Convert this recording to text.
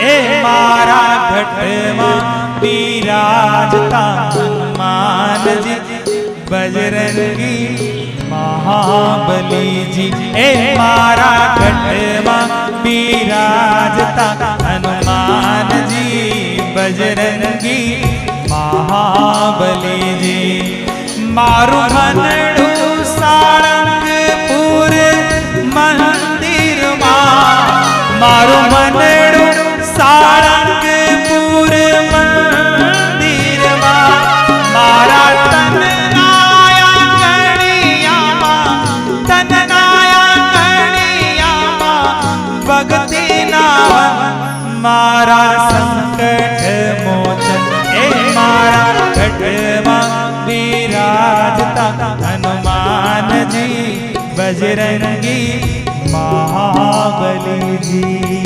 ए मारा घटमा बिराजता हनुमान जी बजरंगी महाबली जी। ए मारा घटमा बिराजता हनुमान जी बजरंगी महाबली जी। मारू मनडू सारंगपुर मंदिर मारू मनडू सारंगपुर मंदिर मारा तननाया कणिया भगती नाम मारा संकट मोचन। ए मारा घटमा बिराजता हनुमान जी बजरंगी महाबली जी।